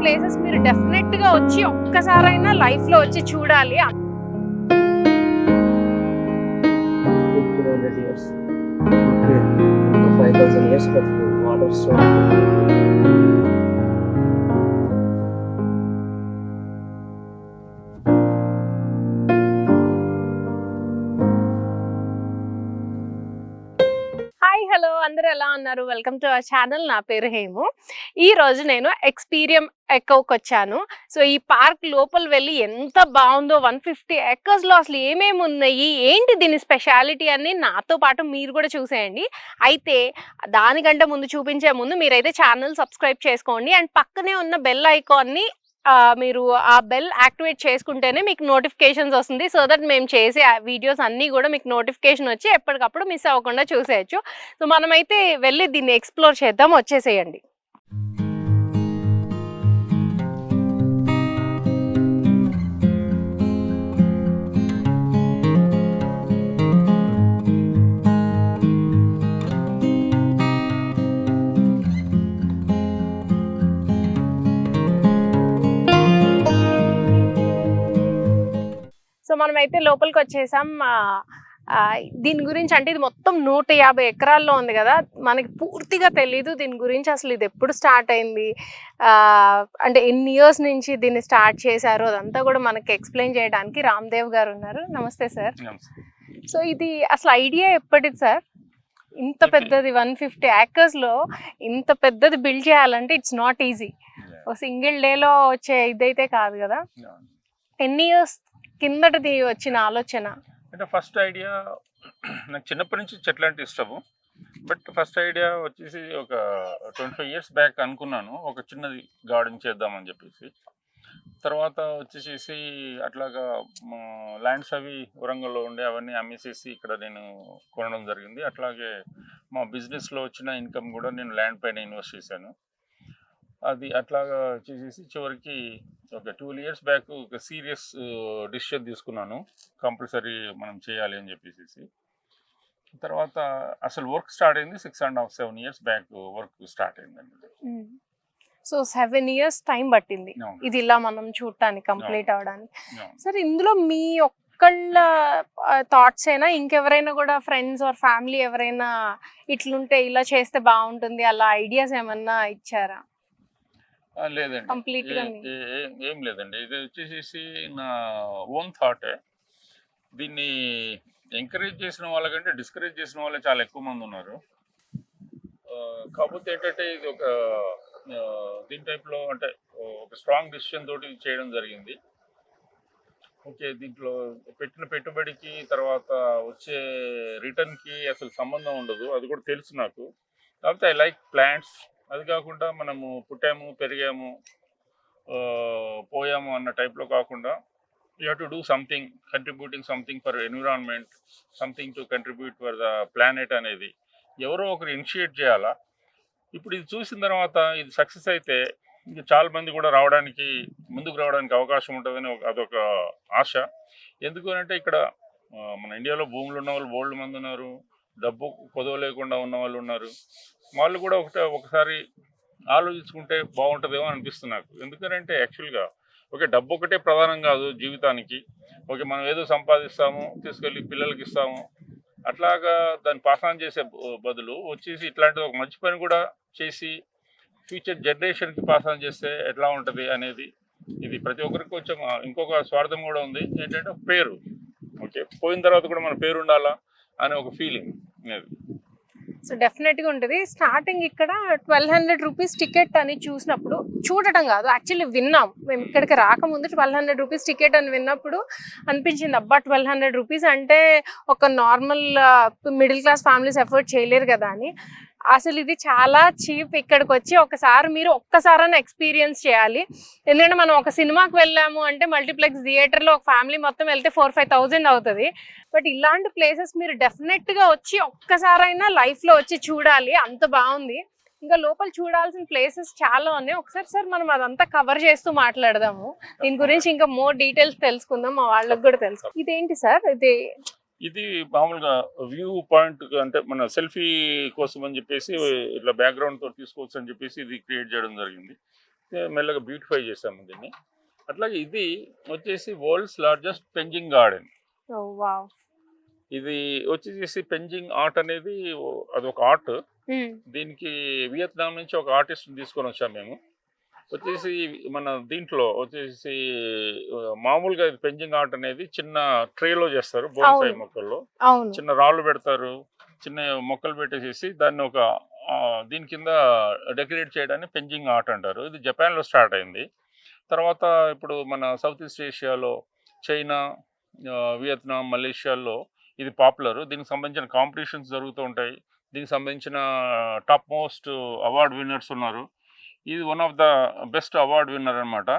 Places మీరు definite గా వచ్చి ఒక్కసారైనా లైఫ్ లో వచ్చి చూడాలి. 1500 years. Okay. 5000 years బతుకు వాటర్ స్టోర్. హాయ్ హలో అందరూ ఎలా ఉన్నారు? Welcome to our channel. నా పేరు హేము. ఈ రోజు నేను ఎక్స్పీరియం ఎకోకి వచ్చాను. సో ఈ పార్క్ లోపల వెళ్ళి ఎంత బాగుందో, 150 acres లో అసలు ఏమేమి ఉన్నాయి, ఏంటి దీని స్పెషాలిటీ అని నాతో పాటు మీరు కూడా చూసేయండి. అయితే దానికంటే ముందు చూపించే ముందు మీరైతే ఛానల్ సబ్స్క్రైబ్ చేసుకోండి అండ్ పక్కనే ఉన్న బెల్ ఐకాన్ని మీరు ఆ బెల్ యాక్టివేట్ చేసుకుంటేనే మీకు నోటిఫికేషన్స్ వస్తుంది. సో దట్ మేము చేసే వీడియోస్ అన్నీ కూడా మీకు నోటిఫికేషన్ వచ్చి ఎప్పటికప్పుడు మిస్ అవ్వకుండా చూసేయచ్చు. సో మనమైతే వెళ్ళి దీన్ని ఎక్స్ప్లోర్ చేద్దాం, వచ్చేసేయండి. సో మనమైతే లోపలికి వచ్చేసాం. దీని గురించి అంటే ఇది మొత్తం 150 ఎకరాల్లో ఉంది కదా, మనకి పూర్తిగా తెలీదు దీని గురించి. అసలు ఇది ఎప్పుడు స్టార్ట్ అయింది, అంటే ఎన్ని ఇయర్స్ నుంచి దీన్ని స్టార్ట్ చేశారు, అదంతా కూడా మనకి ఎక్స్ప్లెయిన్ చేయడానికి రామ్దేవ్ గారు ఉన్నారు. నమస్తే సార్. సో ఇది అసలు ఐడియా ఎప్పటిది సార్? ఇంత పెద్దది 150 acres లో ఇంత పెద్దది బిల్డ్ చేయాలంటే ఇట్స్ నాట్ ఈజీ. ఒక సింగిల్ డేలో వచ్చే ఇదైతే కాదు కదా. ఎన్ని ఇయర్స్ కిందటిది వచ్చిన ఆలోచన? అంటే ఫస్ట్ ఐడియా నాకు చిన్నప్పటి నుంచి చెట్లు అంటే ఇష్టము. బట్ ఫస్ట్ ఐడియా వచ్చేసి ఒక 25 years బ్యాక్ అనుకున్నాను ఒక చిన్నది గార్డెన్ చేద్దామని చెప్పేసి. తర్వాత వచ్చేసేసి అట్లాగా ల్యాండ్స్ అవి వరంగల్లో ఉండే అవన్నీ అమ్మేసేసి ఇక్కడ నేను కొనడం జరిగింది. అట్లాగే మా బిజినెస్లో వచ్చిన ఇన్కమ్ కూడా నేను ల్యాండ్ పైన ఇన్వెస్ట్ చేశాను. అది అట్లాగా చేసేసి చివరికి ఒక 12 years బ్యాక్ ఒక సీరియస్ డిసిషన్ తీసుకున్నాను, కంపల్సరీ మనం చేయాలి అని చెప్పేసి. తర్వాత అసలు వర్క్ స్టార్ట్ అయింది 6.5-7 years బ్యాక్ వర్క్ స్టార్ట్ అయిందండి. సో 7 years టైం పట్టింది ఇది ఇలా మనం చూడటానికి, కంప్లీట్ అవడానికి. సరే, ఇందులో మీ ఒక్కళ్ళ థాట్స్ అయినా ఇంకెవరైనా కూడా ఫ్రెండ్స్ ఆర్ ఫ్యామిలీ ఎవరైనా ఇట్లుంటే ఇలా చేస్తే బాగుంటుంది అలా ఐడియాస్ ఏమన్నా ఇచ్చారా? లేదండి, ఏం లేదండి. ఇది వచ్చేసేసి నా ఓన్ థాటే. దీన్ని ఎంకరేజ్ చేసిన వాళ్ళకంటే డిస్కరేజ్ చేసిన వాళ్ళే చాలా ఎక్కువ మంది ఉన్నారు. కాకపోతే ఏంటంటే ఇది ఒక దీని టైప్లో అంటే ఒక స్ట్రాంగ్ డిసిషన్ తోటి చేయడం జరిగింది. ఓకే, దీంట్లో పెట్టిన పెట్టుబడికి తర్వాత వచ్చే రిటర్న్కి అసలు సంబంధం ఉండదు, అది కూడా తెలుసు నాకు. కాకపోతే ఐ లైక్ ప్లాంట్స్. అది కాకుండా మనము పుట్టాము, పెరిగాము, పోయాము అన్న టైప్లో కాకుండా you have to do something, contributing something for environment, something to contribute for the planet అనేది ఎవరో ఒకరు ఇనిషియేట్ చేయాలా. ఇప్పుడు ఇది చూసిన తర్వాత ఇది సక్సెస్ అయితే ఇంకా చాలా మంది కూడా ముందుకు రావడానికి అవకాశం ఉంటుందని అదొక ఆశ. ఎందుకు అంటే ఇక్కడ మన ఇండియాలో భూములు ఉన్న వాళ్ళు బోల్డ్ మంది ఉన్నారు, డబ్బు కొదవ లేకుండా ఉన్న వాళ్ళు ఉన్నారు. వాళ్ళు కూడా ఒకసారి ఆలోచించుకుంటే బాగుంటుందేమో అనిపిస్తుంది నాకు. ఎందుకంటే యాక్చువల్గా ఓకే, డబ్బు ఒకటే ప్రధానం కాదు జీవితానికి. ఓకే, మనం ఏదో సంపాదిస్తాము, తీసుకెళ్ళి పిల్లలకి ఇస్తాము, అట్లాగా దాన్ని పాస్ ఆన్ చేసే బదులు వచ్చేసి ఇట్లాంటిది ఒక మంచి పని కూడా చేసి ఫ్యూచర్ జనరేషన్కి పాస్ ఆన్ చేస్తే ఎట్లా ఉంటుంది అనేది. ఇది ప్రతి ఒక్కరికి కొంచెం ఇంకొక స్వార్థం కూడా ఉంది, ఏంటంటే పేరు. ఓకే, పోయిన తర్వాత కూడా మన పేరు ఉండాలా అనే ఒక ఫీలింగ్ అది. సో డెఫినెట్గా ఉంటుంది. స్టార్టింగ్ ఇక్కడ 1200 rupees టికెట్ అని చూసినప్పుడు, చూడటం కాదు యాక్చువల్లీ విన్నాం మేము ఇక్కడికి రాకముందు 1200 rupees టికెట్ అని విన్నప్పుడు అనిపించింది, అబ్బా 1200 rupees అంటే ఒక normal middle class families effort చేయలేరు కదా అని. అసలు ఇది చాలా చీప్. ఇక్కడికి వచ్చి మీరు ఒక్కసారైనా ఎక్స్పీరియన్స్ చేయాలి. ఎందుకంటే మనం ఒక సినిమాకి వెళ్ళాము అంటే మల్టీప్లెక్స్ థియేటర్లో ఒక ఫ్యామిలీ మొత్తం వెళ్తే 4-5 thousand అవుతుంది. బట్ ఇలాంటి ప్లేసెస్ మీరు డెఫినెట్గా వచ్చి ఒక్కసారైనా లైఫ్లో వచ్చి చూడాలి, అంత బాగుంది. ఇంకా లోపల చూడాల్సిన ప్లేసెస్ చాలా ఉన్నాయి. ఒకసారి సార్ మనం అదంతా కవర్ చేస్తూ మాట్లాడదాము, దీని గురించి ఇంకా మోర్ డీటెయిల్స్ తెలుసుకుందాం, మా వాళ్ళకి కూడా తెలుసు. ఇదేంటి సార్? ఇది మామూలుగా వ్యూ పాయింట్, అంటే మన సెల్ఫీ కోసం అని చెప్పేసి ఇట్లా బ్యాక్గ్రౌండ్ తో తీసుకోవచ్చు అని చెప్పేసి ఇది క్రియేట్ చేయడం జరిగింది. మెల్లగా బ్యూటిఫై చేసాము దీన్ని. అట్లాగే ఇది వచ్చేసి వరల్డ్స్ లార్జెస్ట్ పెంజింగ్ గార్డెన్. ఓ వావ్. ఇది వచ్చేసి పెంజింగ్ ఆర్ట్ అనేది అదొక ఆర్ట్. దీనికి వియత్నాం నుంచి ఒక ఆర్టిస్ట్ తీసుకొని వచ్చాము మేము. వచ్చేసి మన దీంట్లో వచ్చేసి మామూలుగా పెంజింగ్ ఆర్ట్ అనేది చిన్న ట్రేలో చేస్తారు, బోన్సాయి మొక్కల్లో చిన్న రాళ్ళు పెడతారు, చిన్న మొక్కలు పెట్టేసేసి దాన్ని ఒక దీని కింద డెకరేట్ చేయడాన్ని పెంజింగ్ ఆర్ట్ అంటారు. ఇది జపాన్లో స్టార్ట్ అయింది. తర్వాత ఇప్పుడు మన సౌత్ ఈస్ట్ ఏషియాలో చైనా, వియత్నాం, మలేషియాలో ఇది పాపులర్. దీనికి సంబంధించిన కాంపిటీషన్స్ జరుగుతూ ఉంటాయి. దీనికి సంబంధించిన టాప్ మోస్ట్ అవార్డ్ విన్నర్స్ ఉన్నారు. ఇది one of the best award winner అనమాట,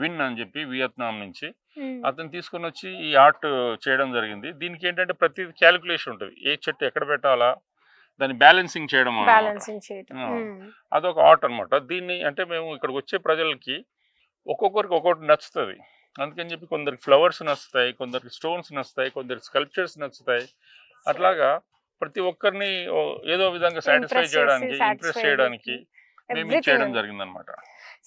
విన్ అని చెప్పి వియత్నాం నుంచి. అతను తీసుకొని వచ్చి ఈ ఆర్ట్ చేయడం జరిగింది. దీనికి ఏంటంటే ప్రతి క్యాలిక్యులేషన్ ఉంటుంది, ఏ చెట్టు ఎక్కడ పెట్టాలా, దాన్ని బ్యాలెన్సింగ్ చేయడం, అదొక ఆర్ట్ అనమాట. దీన్ని అంటే మేము ఇక్కడికి వచ్చే ప్రజలకి ఒక్కొక్కరికి ఒక్కొక్కటి నచ్చుతుంది. అందుకని చెప్పి కొందరికి ఫ్లవర్స్ నచ్చుతాయి, కొందరికి స్టోన్స్ నచ్చుతాయి, కొందరికి స్కల్ప్చర్స్ నచ్చుతాయి. అట్లాగా ప్రతి ఒక్కరిని ఏదో విధంగా సాటిస్ఫై చేయడానికి, ఇంప్రెస్ చేయడానికి మేము చేయడం జరిగిందనమాట.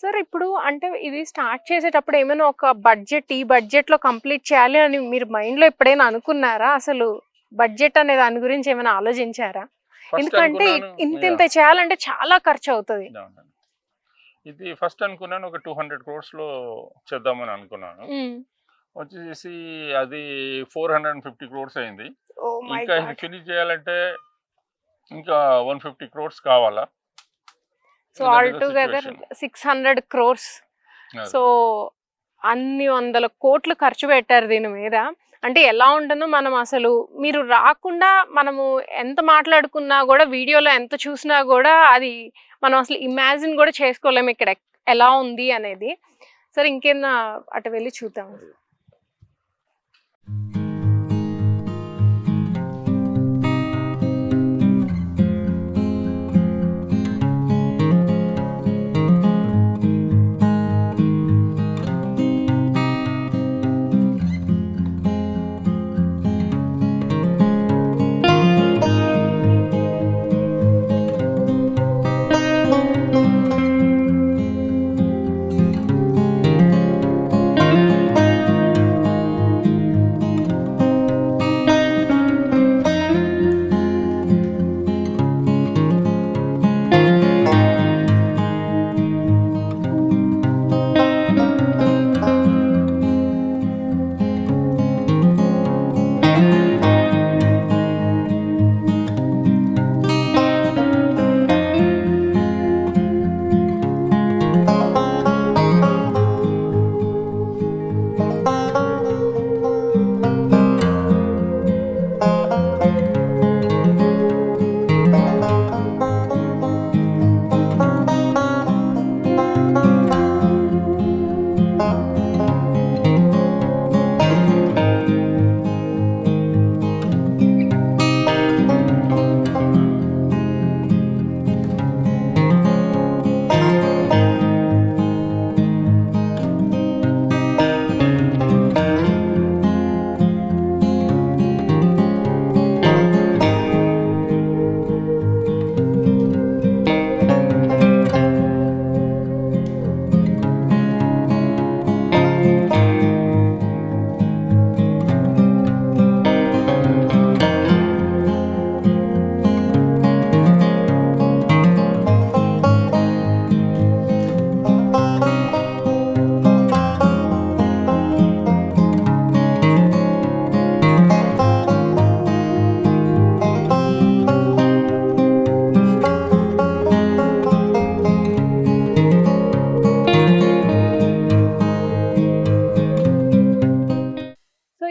సార్ ఇప్పుడు అంటే ఇది స్టార్ట్ చేసేటప్పుడు ఏమైనా ఒక బడ్జెట్, ఈ బడ్జెట్ లో కంప్లీట్ చేయాలి అని మీరు మైండ్ లో ఎప్పుడైనా అనుకున్నారా? అసలు బడ్జెట్ అనే దాని గురించి ఏమైనా ఆలోచించారా? ఎందుకంటే ఇంత చేయాలంటే చాలా ఖర్చు అవుతుంది. ఇది ఫస్ట్ అనుకున్నాను ఒక 200 crores లో చేద్దామని అనుకున్నాను. వచ్చేసి అది 450 crores అయింది. ఇంకా ఇది ఫినిష్ చేయాలంటే ఇంకా 150 crores కావాలా. So all together 600 crores. So అన్ని వందల కోట్లు ఖర్చు పెట్టారు దీని మీద. అంటే ఎలా ఉంటుందో మనం అసలు మీరు రాకుండా మనము ఎంత మాట్లాడుకున్నా కూడా, వీడియోలో ఎంత చూసినా కూడా అది మనం అసలు ఇమాజిన్ కూడా చేసుకోలేము ఇక్కడ ఎలా ఉంది అనేది. సరే ఇంకేనా అటు వెళ్ళి చూద్దాం.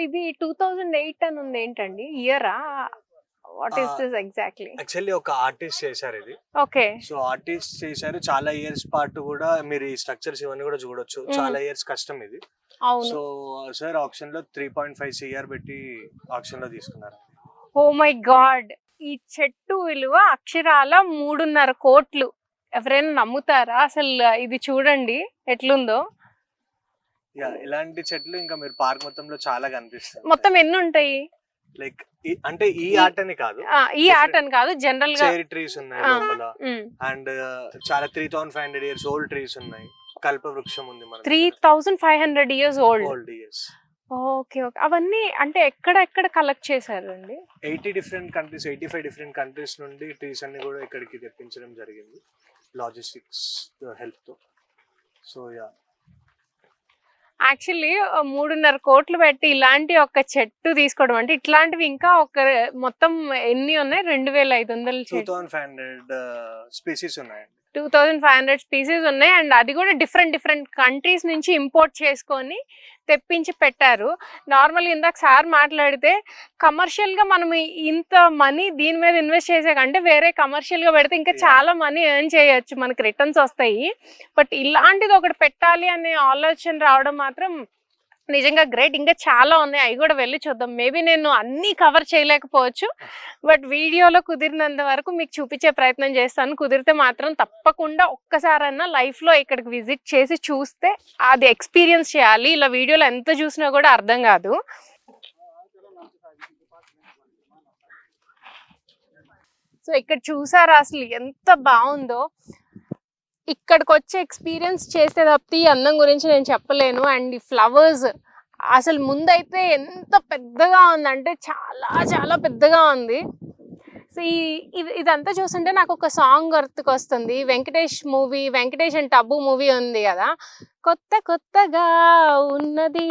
ఇది 2008 అని ఉంది, ఏంటండి ఇయరా? What is this exactly? Actually ఒక ఆర్టిస్ట్ చేశారు ఇది. ఓకే. సో ఆర్టిస్ట్ చేశారు, చాలా ఇయర్స్ పాటు కూడా మీరు ఈ స్ట్రక్చర్స్ ఇవన్నీ కూడా చూడొచ్చు. చాలా ఇయర్స్ కష్టం ఇది. సో సార్ ఆప్షన్ లో 3.5 CR పెట్టి ఆప్షన్ లో తీసుకున్నారు. ఓ మై గాడ్, ఈ చెట్టు విలువ అక్షరాల 3.5 కోట్లు. ఎవరైనా నమ్ముతారా? అసలు ఇది చూడండి ఎట్లుందో. ఇలాంటి చెట్లు ఇంకా మీరు పార్క్ మొత్తంలో చాలా కనిపిస్తాయి. మొత్తం ఎన్ని ఉంటాయి? లైక్ అంటే ఈ ఆర్ట్ అని కాదు, ఈ ఆర్ట్ అని కాదు, జనరల్ గా చెరీ ట్రీస్ ఉన్నాయి లోపల. అండ్ చాలా 3500 years ఓల్డ్ ట్రీస్ ఉన్నాయి. కల్పవృక్షం ఉంది మన 3500 years old. Old years. Okay. Okay. అవన్నీ అంటే ఎక్కడ కలెక్ట్ చేశారండి? 80 డిఫరెంట్ కంట్రీస్, 85 డిఫరెంట్ కంట్రీస్ నుండి ట్రీస్ అన్ని కూడా ఇక్కడికి తెప్పించడం జరిగింది లాజిస్టిక్స్ హెల్ప్ తో. సో యా, యాక్చువల్లీ 3.5 కోట్లు పెట్టి ఇలాంటి ఒక చెట్టు తీసుకోవడం అంటే ఇట్లాంటివి ఇంకా ఒక మొత్తం ఎన్ని ఉన్నాయి? 2500 చెట్టు, 2500 స్పీసీస్ ఉన్నాయండి. 2500 స్పీసీస్ ఉన్నాయి. అండ్ అది కూడా డిఫరెంట్ కంట్రీస్ నుంచి ఇంపోర్ట్ చేసుకొని తెప్పించి పెట్టారు. నార్మల్గా ఇందాక సార్ మాట్లాడితే కమర్షియల్గా మనం ఇంత మనీ దీని మీద ఇన్వెస్ట్ చేసే కంటే వేరే కమర్షియల్గా పెడితే ఇంకా చాలా మనీ ఎర్న్ చేయొచ్చు, మనకి రిటర్న్స్ వస్తాయి. బట్ ఇలాంటిది ఒకటి పెట్టాలి అనే ఆలోచన రావడం మాత్రం నిజంగా గ్రేట్. ఇంకా చాలా ఉన్నాయి, అవి కూడా వెళ్ళి చూద్దాం. మేబీ నేను అన్నీ కవర్ చేయలేకపోవచ్చు, బట్ వీడియోలో కుదిరినంత వరకు మీకు చూపించే ప్రయత్నం చేస్తాను. కుదిరితే మాత్రం తప్పకుండా ఒక్కసారన్నా లైఫ్లో ఇక్కడికి విజిట్ చేసి చూస్తే అది ఎక్స్పీరియన్స్ చేయాలి. ఇలా వీడియోలో ఎంత చూసినా కూడా అర్థం కాదు. సో ఇక్కడ చూసారా అసలు ఎంత బాగుందో. ఇక్కడికి వచ్చి ఎక్స్పీరియన్స్ చేస్తే తప్పితే ఈ అందం గురించి నేను చెప్పలేను. అండ్ ఈ ఫ్లవర్స్ అసలు ముందైతే ఎంత పెద్దగా ఉందంటే చాలా పెద్దగా ఉంది. సో ఇదంతా చూస్తుంటే నాకు ఒక సాంగ్ గుర్తుకొస్తుంది. వెంకటేష్ అండ్ టబ్బు మూవీ ఉంది కదా, కొత్తగా ఉన్నది,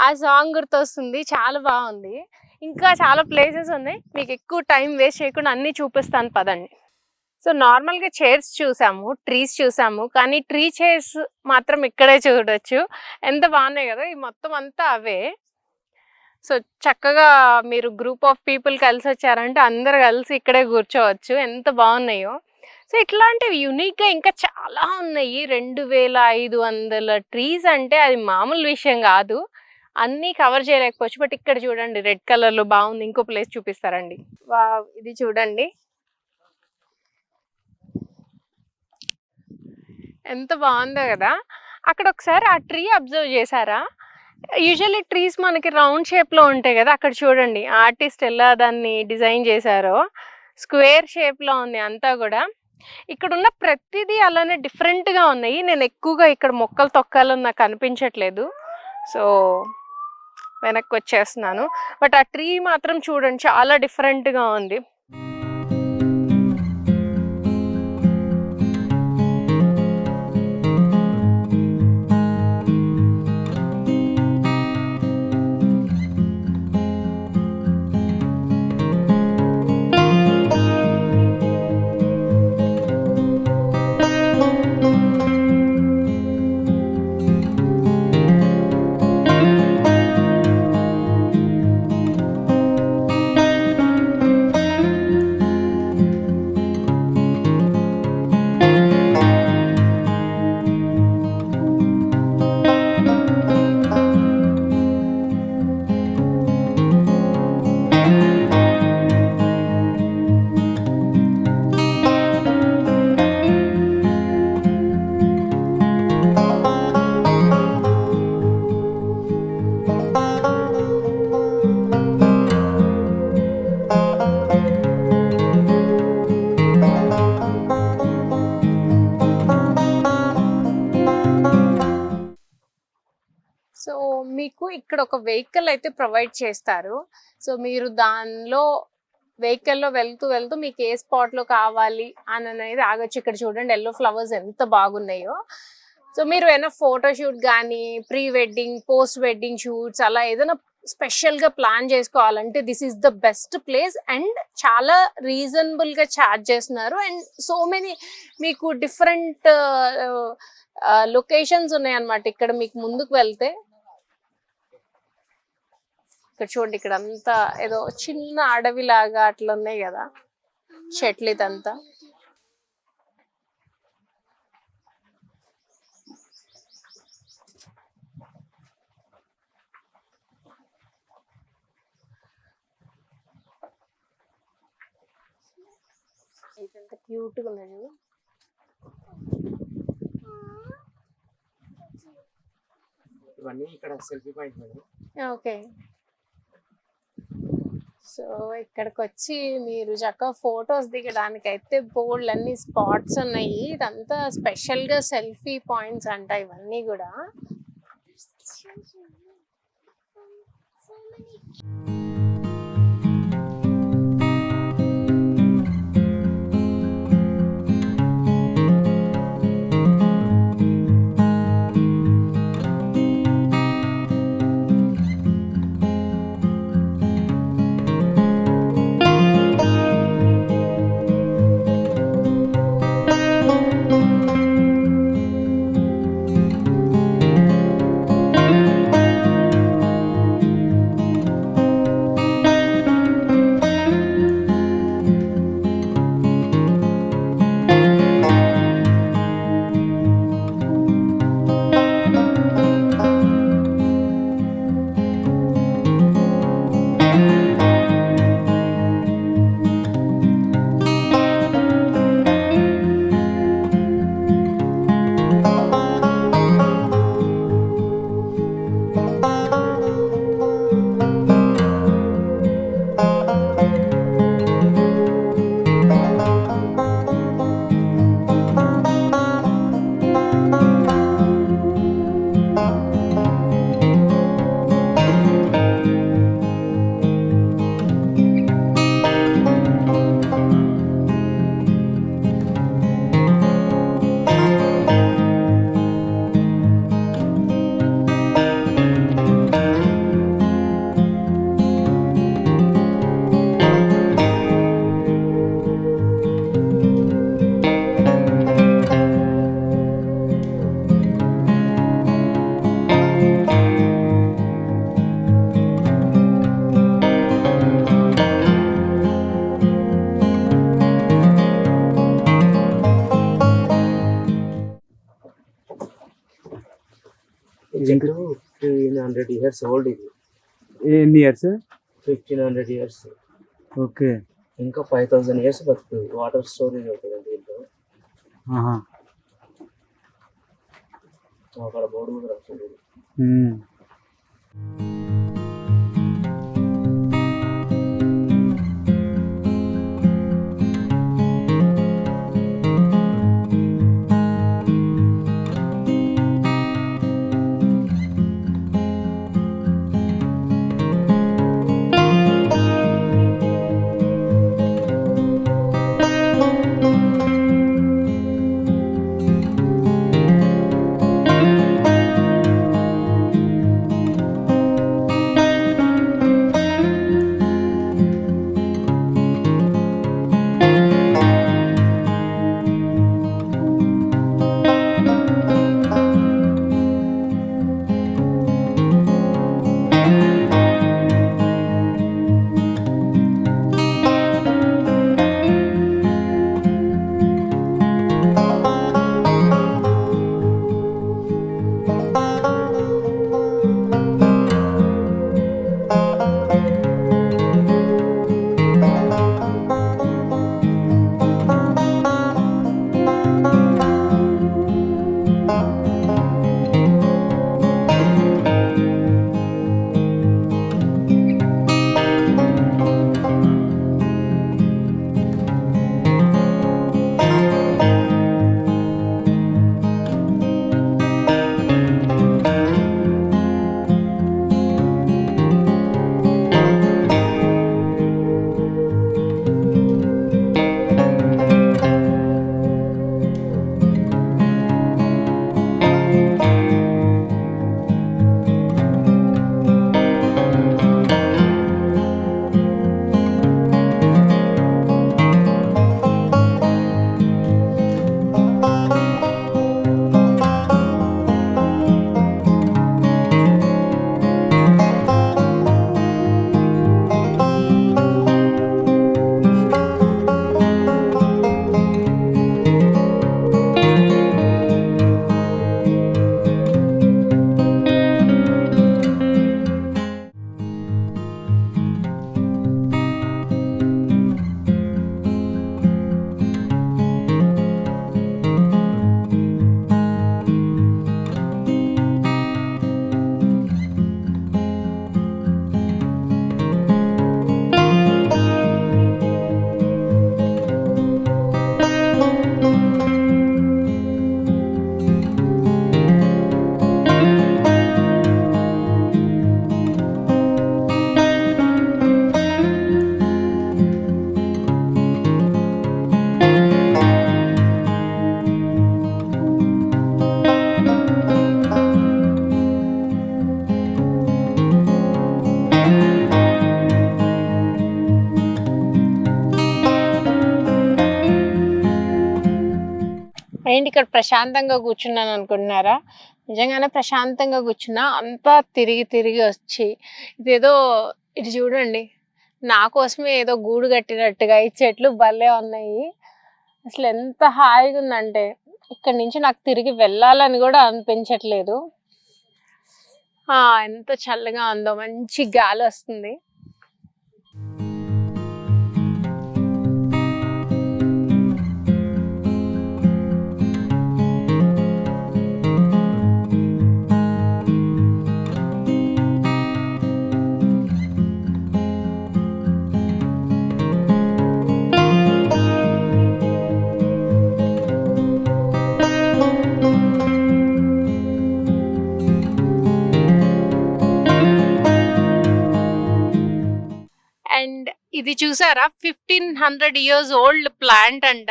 ఆ సాంగ్ గుర్తొస్తుంది. చాలా బాగుంది. ఇంకా చాలా ప్లేసెస్ ఉన్నాయి, మీకు ఎక్కువ టైం వేస్ట్ చేయకుండా అన్నీ చూపిస్తాను పదండి. సో నార్మల్గా చైర్స్ చూసాము, ట్రీస్ చూసాము, కానీ ట్రీ చైర్స్ మాత్రం ఇక్కడే చూడొచ్చు. ఎంత బాగున్నాయి కదా, ఈ మొత్తం అంతా అవే. సో చక్కగా మీరు గ్రూప్ ఆఫ్ పీపుల్ కలిసి వచ్చారంటే అందరు కలిసి ఇక్కడే కూర్చోవచ్చు. ఎంత బాగున్నాయో. సో ఇట్లాంటివి యూనిక్గా ఇంకా చాలా ఉన్నాయి. 2500 ట్రీస్ అంటే అది మామూలు విషయం కాదు. అన్నీ కవర్ చేయలేకపోవచ్చు. బట్ ఇక్కడ చూడండి, రెడ్ కలర్లో బాగుంది. ఇంకో ప్లేస్ చూపిస్తారండి. ఇది చూడండి ఎంత బాగుందో కదా. అక్కడ ఒకసారి ఆ ట్రీ అబ్జర్వ్ చేశారా? యూజువల్లీ ట్రీస్ మనకి రౌండ్ షేప్లో ఉంటాయి కదా, అక్కడ చూడండి ఆర్టిస్ట్ ఎలా దాన్ని డిజైన్ చేశారో. స్క్వేర్ షేప్లో ఉంది అంతా కూడా. ఇక్కడ ఉన్న ప్రతిదీ అలానే డిఫరెంట్గా ఉన్నాయి. నేను ఎక్కువగా ఇక్కడ మొక్కలు తొక్కాలని నాకు అనిపించట్లేదు, సో వెనక్కి వచ్చేస్తున్నాను. బట్ ఆ ట్రీ మాత్రం చూడండి చాలా డిఫరెంట్గా ఉంది. సో మీకు ఇక్కడ ఒక వెహికల్ అయితే ప్రొవైడ్ చేస్తారు. సో మీరు దానిలో వెహికల్లో వెళ్తూ మీకు ఏ స్పాట్లో కావాలి అని అనేది ఆగొచ్చు. ఇక్కడ చూడండి ఎల్లో ఫ్లవర్స్ ఎంత బాగున్నాయో. సో మీరు ఏదైనా ఫోటోషూట్ కానీ pre wedding post wedding shoots అలా ఏదైనా స్పెషల్గా ప్లాన్ చేసుకోవాలంటే this is the best place. And చాలా రీజనబుల్గా ఛార్జ్ చేస్తున్నారు. అండ్ సో మెనీ మీకు డిఫరెంట్ లొకేషన్స్ ఉన్నాయన్నమాట. ఇక్కడ మీకు ముందుకు వెళ్తే ఇక్కడ చూడండి, ఇక్కడ అంతా ఏదో చిన్న అడవి లాగా అట్లా ఉన్నాయి కదా చెట్లు. ఇదంతా ఇదంతా క్యూట్గా ఉన్నది. ఇవన్నీ ఇక్కడ selfie point madam. Okay. So ఇక్కడికి వచ్చి మీరు చక్కగా ఫొటోస్ దిగడానికి అయితే బోల్డ్ అన్ని స్పాట్స్ ఉన్నాయి. ఇదంతా స్పెషల్ గా సెల్ఫీ పాయింట్స్ అంట ఇవన్నీ కూడా. ఇది 1500 ఇయర్స్ ఓల్డ్. ఇది ఎన్ని ఇయర్స్? 1500 ఇయర్స్. ఓకే. ఇంకా 5000 ఇయర్స్ బతుకుతుంది. వాటర్ స్టోరేజ్ అవుతుంది దీంట్లో. అక్కడ బోర్డు కూడా రాస్తుంది. ఏంటి ఇక్కడ ప్రశాంతంగా కూర్చున్నాను అనుకుంటున్నారా? నిజంగానే ప్రశాంతంగా కూర్చున్నా. అంతా తిరిగి తిరిగి వచ్చి ఇదేదో ఇది చూడండి, నా కోసమే ఏదో గూడు కట్టినట్టుగా ఈ చెట్లు భలే ఉన్నాయి. అసలు ఎంత హాయిగా ఉందంటే ఇక్కడ నుంచి నాకు తిరిగి వెళ్ళాలని కూడా అనిపించట్లేదు. ఎంత చల్లగా ఉందో, మంచి గాలి వస్తుంది. అండ్ ఇది చూసారా, 1500 years ఓల్డ్ ప్లాంట్ అంట.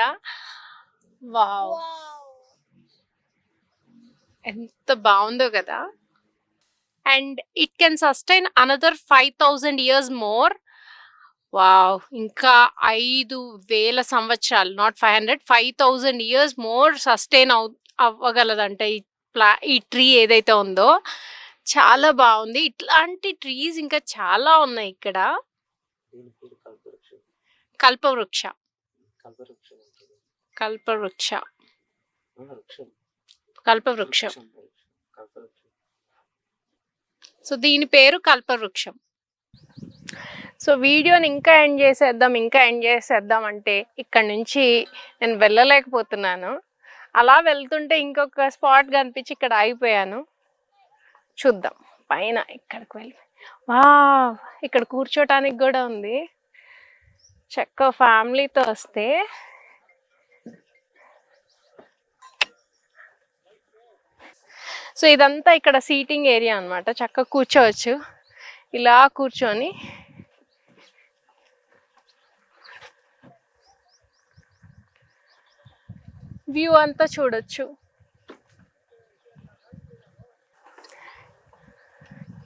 వావ్, ఎంత బాగుందో కదా. And it can sustain another 5000 years more. Wow, ఇంకా 5000 సంవత్సరాలు, నాట్ 500, 5000 years మోర్ సస్టైన్ అవ్వగలదంట ఈ ట్రీ ఏదైతే ఉందో. చాలా బాగుంది. ఇట్లాంటి ట్రీస్ ఇంకా చాలా ఉన్నాయి ఇక్కడ. దీని పేరు కల్పవృక్షం. కల్పవృక్ష, కల్పవృక్షం అంటారు. కల్పవృక్ష, వృక్షం. కల్పవృక్షం. కల్పవృక్షం. సో దీని పేరు కల్పవృక్షం. సో వీడియోని ఇంకా ఎండ్ చేసేద్దాం అంటే ఇక్కడ నుంచి నేను వెళ్ళలేకపోతున్నాను. అలా వెళ్తుంటే ఇంకొక స్పాట్ కనిపించి ఇక్కడ ఆగిపోయాను. చూద్దాం పైన ఇక్కడికి వెళ్ళి. వావ్, ఇక్కడ కూర్చోటానికి కూడా ఉంది. చక్కగా ఫ్యామిలీతో వస్తే సో ఇదంతా ఇక్కడ సీటింగ్ ఏరియా అన్నమాట. చక్కగా కూర్చోవచ్చు. ఇలా కూర్చొని వ్యూ అంతా చూడొచ్చు.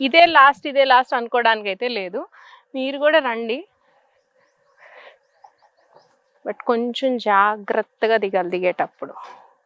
ఇదే లాస్ట్ అనుకోవడానికి అయితే లేదు. మీరు కూడా రండి, బట్ కొంచెం జాగ్రత్తగా దిగాలి దిగేటప్పుడు.